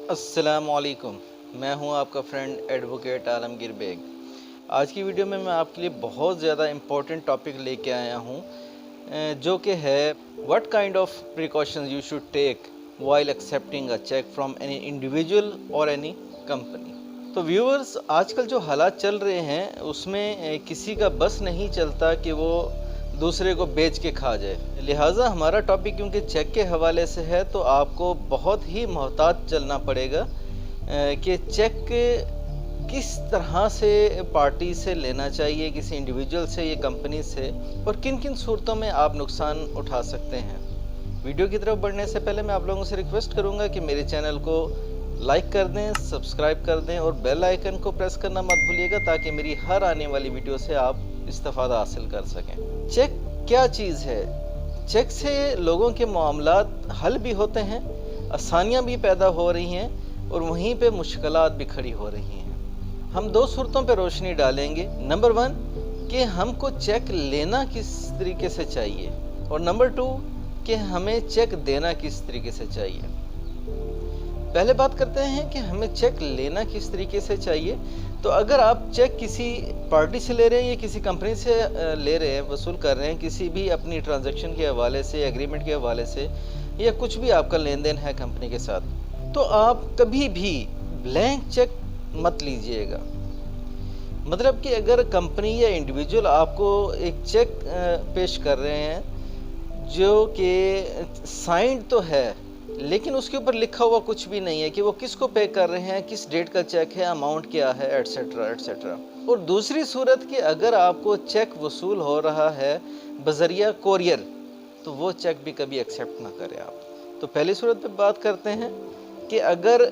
अस्सलाम वालेकुम। मैं हूं आपका फ्रेंड एडवोकेट आलमगीर बेग। आज की वीडियो में मैं आपके लिए बहुत ज़्यादा इम्पोर्टेंट टॉपिक लेके आया हूं, जो कि है what kind of precautions you should take while accepting a cheque from any individual और एनी कंपनी। तो व्यूअर्स, आजकल जो हालात चल रहे हैं उसमें किसी का बस नहीं चलता कि वो दूसरे को बेच के खा जाए। लिहाजा हमारा टॉपिक क्योंकि चेक के हवाले से है तो आपको बहुत ही मोहतात चलना पड़ेगा कि चेक किस तरह से पार्टी से लेना चाहिए, किसी इंडिविजुअल से या कंपनी से, और किन किन सूरतों में आप नुकसान उठा सकते हैं। वीडियो की तरफ बढ़ने से पहले मैं आप लोगों से रिक्वेस्ट करूंगा कि मेरे चैनल को लाइक कर दें, सब्सक्राइब कर दें और बेल आइकन को प्रेस करना मत भूलिएगा ताकि मेरी हर आने वाली वीडियो से आप इस्तिफादा हासिल कर सकें। चेक क्या चीज़ है? चेक से लोगों के मामलात हल भी होते हैं, आसानियाँ भी पैदा हो रही हैं और वहीं पे मुश्किलात भी खड़ी हो रही हैं। हम दो सूरतों पे रोशनी डालेंगे। नंबर 1 कि हमको चेक लेना किस तरीके से चाहिए, और नंबर 2 कि हमें चेक देना किस तरीके से चाहिए। पहले बात करते हैं कि हमें चेक लेना किस तरीके से चाहिए। तो अगर आप चेक किसी पार्टी से ले रहे हैं या किसी कंपनी से ले रहे हैं, वसूल कर रहे हैं किसी भी अपनी ट्रांजैक्शन के हवाले से, एग्रीमेंट के हवाले से, या कुछ भी आपका लेन देन है कंपनी के साथ, तो आप कभी भी ब्लैंक चेक मत लीजिएगा। मतलब कि अगर कंपनी या इंडिविजुअल आपको एक चेक पेश कर रहे हैं जो कि साइंड तो है लेकिन उसके ऊपर लिखा हुआ कुछ भी नहीं है कि वो किसको पे कर रहे हैं, किस डेट का चेक है, अमाउंट क्या है, एटसेट्रा एटसेट्रा। और दूसरी सूरत कि अगर आपको चेक वसूल हो रहा है बजरिया कोरियर, तो वो चेक भी कभी एक्सेप्ट ना करें आप। तो पहली सूरत पे बात करते हैं कि अगर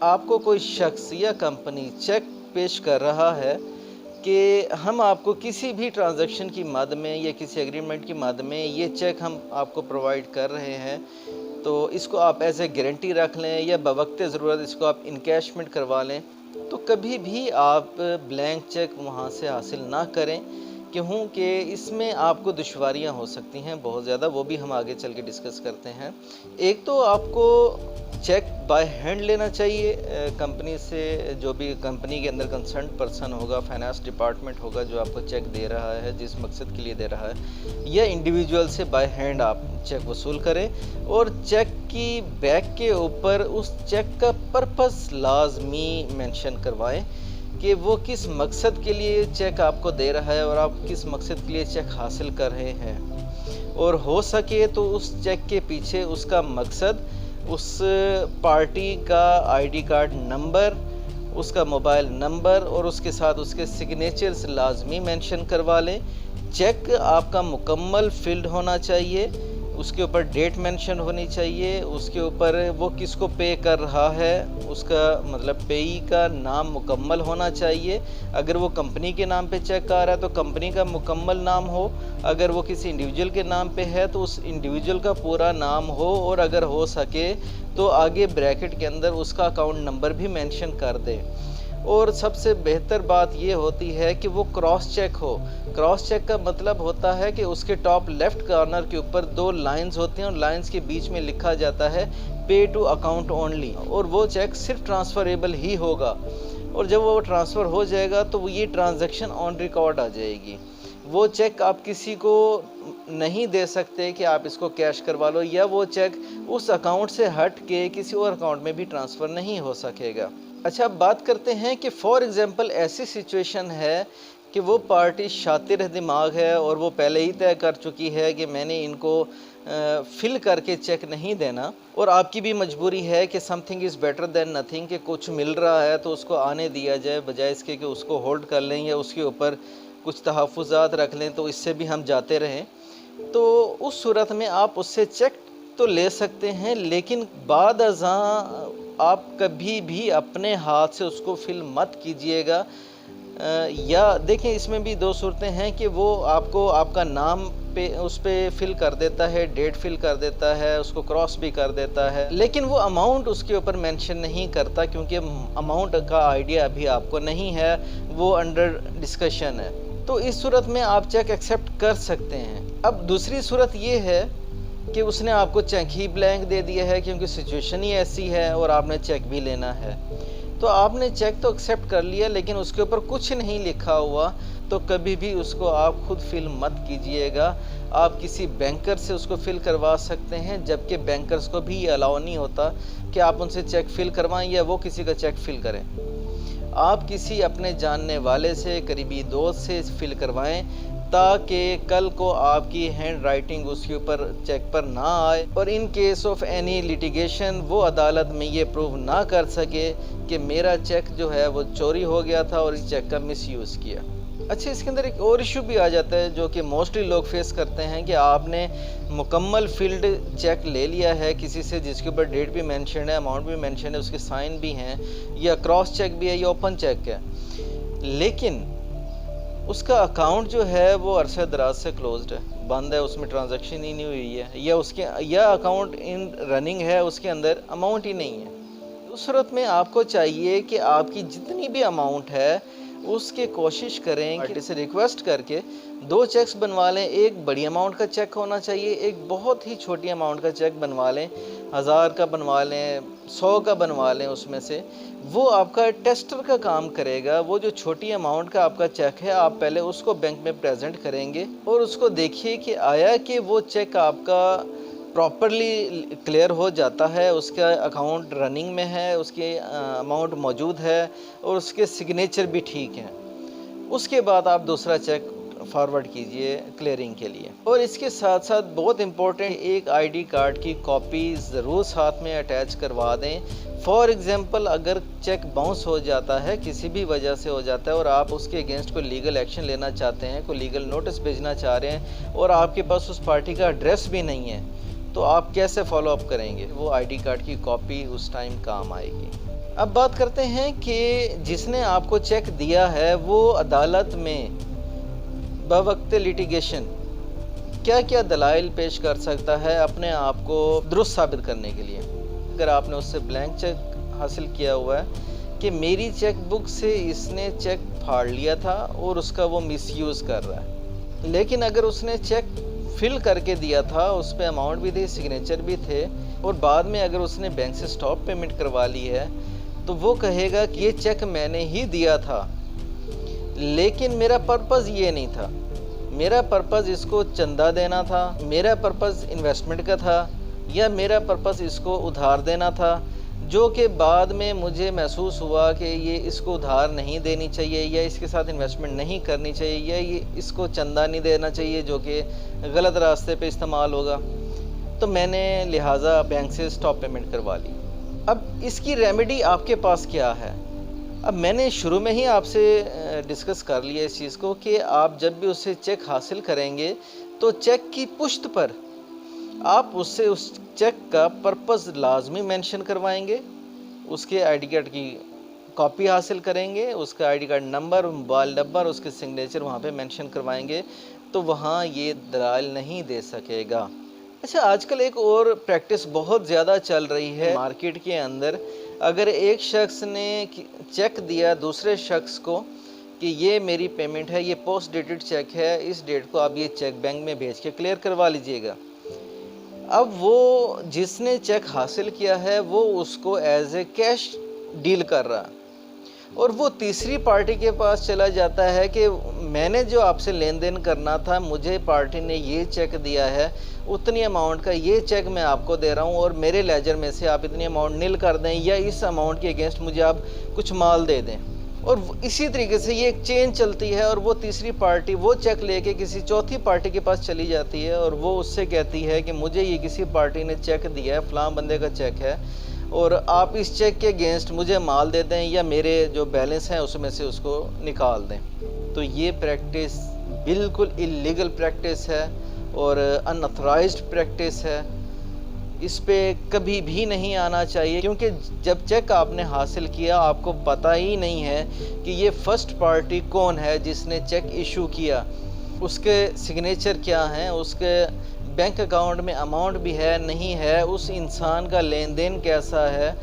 आपको कोई शख्स या कंपनी चेक पेश कर रहा है कि हम आपको किसी भी ट्रांजैक्शन की मद में या किसी एग्रीमेंट की मद में ये चेक हम आपको प्रोवाइड कर रहे हैं, तो इसको आप एज ए गारंटी रख लें या बवक्ते ज़रूरत इसको आप इनकैशमेंट करवा लें, तो कभी भी आप ब्लैंक चेक वहाँ से हासिल ना करें, क्योंकि इसमें आपको दुश्वारियाँ हो सकती हैं बहुत ज़्यादा। वो भी हम आगे चल के डिस्कस करते हैं। एक तो आपको चेक बाय हैंड लेना चाहिए कंपनी से, जो भी कंपनी के अंदर कंसर्न पर्सन होगा, फाइनेंस डिपार्टमेंट होगा जो आपको चेक दे रहा है, जिस मकसद के लिए दे रहा है, या इंडिविजुअल से बाय हैंड आप चेक वसूल करें। और चेक की बैक के ऊपर उस चेक का पर्पस लाजमी मेंशन करवाएं कि वो किस मकसद के लिए चेक आपको दे रहा है और आप किस मकसद के लिए चेक हासिल कर रहे हैं। और हो सके तो उस चेक के पीछे उसका मकसद, उस पार्टी का आईडी कार्ड नंबर, उसका मोबाइल नंबर और उसके साथ उसके सिग्नेचर्स लाजमी मेंशन करवा लें। चेक आपका मुकम्मल फिल्ड होना चाहिए, उसके ऊपर डेट मेंशन होनी चाहिए, उसके ऊपर वो किसको पे कर रहा है उसका मतलब पेई का नाम मुकम्मल होना चाहिए। अगर वो कंपनी के नाम पे चेक आ रहा है तो कंपनी का मुकम्मल नाम हो, अगर वो किसी इंडिविजुअल के नाम पे है तो उस इंडिविजुअल का पूरा नाम हो, और अगर हो सके तो आगे ब्रैकेट के अंदर उसका अकाउंट नंबर भी मेंशन कर दे। और सबसे बेहतर बात ये होती है कि वो क्रॉस चेक हो। क्रॉस चेक का मतलब होता है कि उसके टॉप लेफ्ट कॉर्नर के ऊपर 2 लाइंस होती हैं और लाइंस के बीच में लिखा जाता है पे टू अकाउंट ओनली, और वो चेक सिर्फ ट्रांसफरेबल ही होगा। और जब वो ट्रांसफ़र हो जाएगा तो वो ये ट्रांजैक्शन ऑन रिकॉर्ड आ जाएगी। वो चेक आप किसी को नहीं दे सकते कि आप इसको कैश करवा लो, या वो चेक उस अकाउंट से हट के किसी और अकाउंट में भी ट्रांसफ़र नहीं हो सकेगा। अच्छा, अब बात करते हैं कि फॉर एग्ज़ाम्पल ऐसी सिचुएशन है कि वो पार्टी शातिर दिमाग है और वो पहले ही तय कर चुकी है कि मैंने इनको फिल करके चेक नहीं देना, और आपकी भी मजबूरी है कि something is better than nothing, कि कुछ मिल रहा है तो उसको आने दिया जाए बजाय इसके कि उसको होल्ड कर लें या उसके ऊपर कुछ तहफ़्फ़ुज़ात रख लें तो इससे भी हम जाते रहें। तो उस सूरत में आप उससे चेक तो ले सकते हैं, लेकिन बाद अज़ां आप कभी भी अपने हाथ से उसको फिल मत कीजिएगा। या देखें, इसमें भी 2 सूरतें हैं कि वो आपको आपका नाम पे उस पे फिल कर देता है, डेट फिल कर देता है, उसको क्रॉस भी कर देता है, लेकिन वो अमाउंट उसके ऊपर मेंशन नहीं करता क्योंकि अमाउंट का आइडिया अभी आपको नहीं है, वो अंडर डिस्कशन है। तो इस सूरत में आप चेक एक्सेप्ट कर सकते हैं। अब दूसरी सूरत ये है कि उसने आपको चेक ही ब्लैंक दे दिया है क्योंकि सिचुएशन ही ऐसी है और आपने चेक भी लेना है, तो आपने चेक तो एक्सेप्ट कर लिया लेकिन उसके ऊपर कुछ नहीं लिखा हुआ, तो कभी भी उसको आप खुद फिल मत कीजिएगा। आप किसी बैंकर से उसको फिल करवा सकते हैं, जबकि बैंकर्स को भी ये अलाउ नहीं होता कि आप उनसे चेक फिल करवाएं या वो किसी का चेक फिल करें। आप किसी अपने जानने वाले से, करीबी दोस्त से फिल करवाएं, ताकि कल को आपकी हैंड राइटिंग उसके ऊपर चेक पर ना आए और in case of any litigation वो अदालत में ये प्रूव ना कर सके कि मेरा चेक जो है वो चोरी हो गया था और इस चेक का मिसयूज़ किया। अच्छा, इसके अंदर एक और इशू भी आ जाता है जो कि मोस्टली लोग फेस करते हैं कि आपने मुकम्मल फील्ड चेक ले लिया है किसी से जिसके ऊपर डेट भी मेंशन है, अमाउंट भी मेंशन है, उसके साइन भी हैं, या क्रॉस चेक भी है या ओपन चेक है, लेकिन उसका अकाउंट जो है वो अरसे दराज से क्लोज्ड है, बंद है, उसमें ट्रांजैक्शन ही नहीं हुई है, या अकाउंट इन रनिंग है, उसके अंदर अमाउंट ही नहीं है। उस सूरत में आपको चाहिए कि आपकी जितनी भी अमाउंट है उसके कोशिश करें कि से रिक्वेस्ट करके 2 चेक्स बनवा लें। एक बड़ी अमाउंट का चेक होना चाहिए, एक बहुत ही छोटी अमाउंट का चेक बनवा लें, 1000 का बनवा लें, 100 का बनवा लें। उसमें से वो आपका टेस्टर का काम करेगा। वो जो छोटी अमाउंट का आपका चेक है, आप पहले उसको बैंक में प्रेजेंट करेंगे और उसको देखिए कि आया कि वो चेक आपका प्रॉपरली क्लियर हो जाता है, उसका अकाउंट रनिंग में है, उसके अमाउंट मौजूद है और उसके सिग्नेचर भी ठीक हैं। उसके बाद आप दूसरा चेक फॉरवर्ड कीजिए क्लियरिंग के लिए। और इसके साथ साथ बहुत इम्पोर्टेंट, एक आईडी कार्ड की कॉपी ज़रूर साथ में अटैच करवा दें। फॉर एग्ज़ाम्पल, अगर चेक बाउंस हो जाता है, किसी भी वजह से हो जाता है और आप उसके अगेंस्ट कोई लीगल एक्शन लेना चाहते हैं, कोई लीगल नोटिस भेजना चाह रहे हैं और आपके पास उस पार्टी का एड्रेस भी नहीं है, तो आप कैसे फॉलो अप करेंगे? वो आईडी कार्ड की कॉपी उस टाइम काम आएगी। अब बात करते हैं कि जिसने आपको चेक दिया है वो अदालत में बवक्त लिटिगेशन क्या क्या दलाइल पेश कर सकता है अपने आप को दुरुस्त साबित करने के लिए। अगर आपने उससे ब्लैंक चेक हासिल किया हुआ है कि मेरी चेक बुक से इसने चेक फाड़ लिया था और उसका वो मिसयूज़ कर रहा है, लेकिन अगर उसने चेक फिल करके दिया था, उस पर अमाउंट भी थी, सिग्नेचर भी थे, और बाद में अगर उसने बैंक से स्टॉप पेमेंट करवा ली है, तो वो कहेगा कि ये चेक मैंने ही दिया था, लेकिन मेरा पर्पज़ ये नहीं था, मेरा पर्पज़ इसको चंदा देना था, मेरा पर्पज़ इन्वेस्टमेंट का था, या मेरा पर्पज़ इसको उधार देना था, जो कि बाद में मुझे महसूस हुआ कि ये इसको उधार नहीं देनी चाहिए या इसके साथ इन्वेस्टमेंट नहीं करनी चाहिए या ये इसको चंदा नहीं देना चाहिए जो कि गलत रास्ते पे इस्तेमाल होगा, तो मैंने लिहाजा बैंक से स्टॉप पेमेंट करवा ली। अब इसकी रेमेडी आपके पास क्या है? अब मैंने शुरू में ही आपसे डिस्कस कर लिया इस चीज़ को कि आप जब भी उससे चेक हासिल करेंगे तो चेक की पुश्त पर आप उससे उस चेक का पर्पज़ लाजमी मेंशन करवाएंगे, उसके आईडी कार्ड की कॉपी हासिल करेंगे, उसका ID card number, mobile number, उसके सिग्नेचर वहाँ पे मेंशन करवाएंगे, तो वहाँ ये दलाल नहीं दे सकेगा। अच्छा, आजकल एक और प्रैक्टिस बहुत ज़्यादा चल रही है मार्केट के अंदर। अगर एक शख्स ने चेक दिया दूसरे शख्स को कि ये मेरी पेमेंट है, ये पोस्ट डेटेड चेक है, इस डेट को आप ये चेक बैंक में भेज के क्लियर करवा लीजिएगा। अब वो जिसने चेक हासिल किया है वो उसको एज ए कैश डील कर रहा, और वो तीसरी पार्टी के पास चला जाता है कि मैंने जो आपसे लेन देन करना था, मुझे पार्टी ने ये चेक दिया है, उतनी अमाउंट का ये चेक मैं आपको दे रहा हूँ और मेरे लेजर में से आप इतनी अमाउंट नील कर दें या इस अमाउंट के अगेंस्ट मुझे आप कुछ माल दे दें। और इसी तरीके से ये एक चेन चलती है और वो तीसरी पार्टी वो चेक लेके किसी चौथी पार्टी के पास चली जाती है और वो उससे कहती है कि मुझे ये किसी पार्टी ने चेक दिया है, फ़लाँ बंदे का चेक है, और आप इस चेक के अगेंस्ट मुझे माल दे दें या मेरे जो बैलेंस हैं उसमें से उसको निकाल दें। तो ये प्रैक्टिस बिल्कुल इलीगल प्रैक्टिस है और अनऑथराइज्ड प्रैक्टिस है। इस पे कभी भी नहीं आना चाहिए, क्योंकि जब चेक आपने हासिल किया आपको पता ही नहीं है कि ये फर्स्ट पार्टी कौन है जिसने चेक इशू किया, उसके सिग्नेचर क्या हैं, उसके बैंक अकाउंट में अमाउंट भी है नहीं है, उस इंसान का लेन देन कैसा है,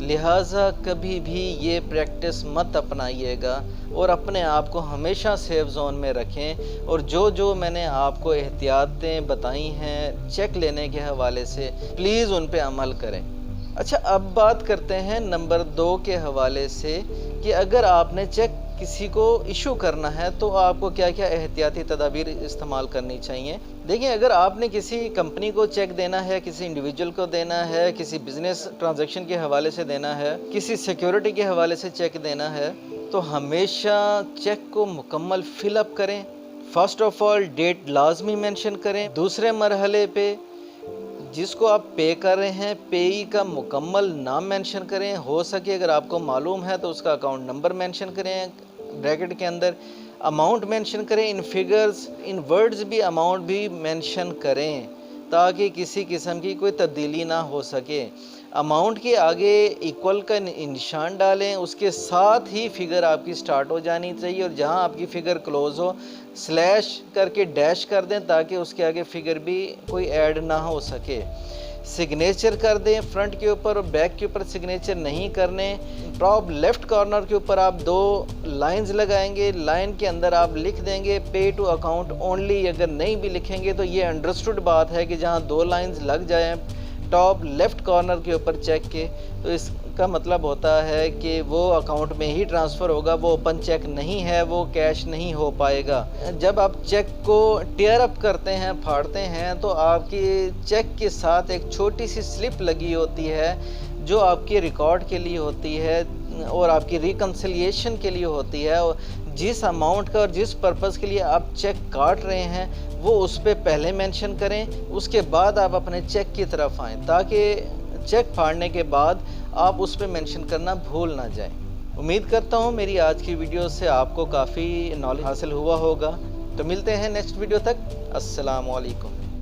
लिहाजा कभी भी ये प्रैक्टिस मत अपनाइएगा और अपने आप को हमेशा सेफ जोन में रखें। और जो जो मैंने आपको एहतियातें बताई हैं चेक लेने के हवाले से, प्लीज़ उन पे अमल करें। अच्छा, अब बात करते हैं नंबर 2 के हवाले से कि अगर आपने चेक किसी को इशू करना है तो आपको क्या क्या एहतियाती तदाबीर इस्तेमाल करनी चाहिए। देखिए, अगर आपने किसी कंपनी को चेक देना है, किसी इंडिविजुअल को देना है, किसी बिजनेस ट्रांजैक्शन के हवाले से देना है, किसी सिक्योरिटी के हवाले से चेक देना है, तो हमेशा चेक को मुकम्मल फिलअप करें। फर्स्ट ऑफ ऑल डेट लाजमी मेंशन करें। दूसरे मरहले पे जिसको आप पे कर रहे हैं, पेई का मुकम्मल नाम मेंशन करें। हो सके अगर आपको मालूम है तो उसका अकाउंट नंबर मेंशन करें ब्रैकेट के अंदर। अमाउंट मेंशन करें इन फिगर्स, इन वर्ड्स भी अमाउंट भी मेंशन करें ताकि किसी किस्म की कोई तब्दीली ना हो सके। अमाउंट के आगे इक्वल का निशान डालें, उसके साथ ही फिगर आपकी स्टार्ट हो जानी चाहिए और जहां आपकी फिगर क्लोज हो स्लैश करके डैश कर दें ताकि उसके आगे फिगर भी कोई ऐड ना हो सके। सिग्नेचर कर दें फ्रंट के ऊपर और बैक के ऊपर सिग्नेचर नहीं करने। टॉप लेफ्ट कॉर्नर के ऊपर आप 2 लाइंस लगाएंगे, लाइन के अंदर आप लिख देंगे पे टू अकाउंट ओनली। अगर नहीं भी लिखेंगे तो ये अंडरस्टूड बात है कि जहां 2 लाइंस लग जाएं टॉप लेफ्ट कॉर्नर के ऊपर चेक के, तो इसका मतलब होता है कि वो अकाउंट में ही ट्रांसफ़र होगा, वो ओपन चेक नहीं है, वो कैश नहीं हो पाएगा। जब आप चेक को टेयर अप करते हैं, फाड़ते हैं, तो आपकी चेक के साथ एक छोटी सी स्लिप लगी होती है जो आपके रिकॉर्ड के लिए होती है और आपकी रिकन्सिलिएशन के लिए होती है। और जिस अमाउंट का और जिस पर्पज़ के लिए आप चेक काट रहे हैं वो उस पर पहले मेंशन करें, उसके बाद आप अपने चेक की तरफ आएँ ताकि चेक फाड़ने के बाद आप उस पर मेंशन करना भूल ना जाएं। उम्मीद करता हूँ मेरी आज की वीडियो से आपको काफ़ी नॉलेज हासिल हुआ होगा। तो मिलते हैं नेक्स्ट वीडियो तक। अस्सलाम वालेकुम।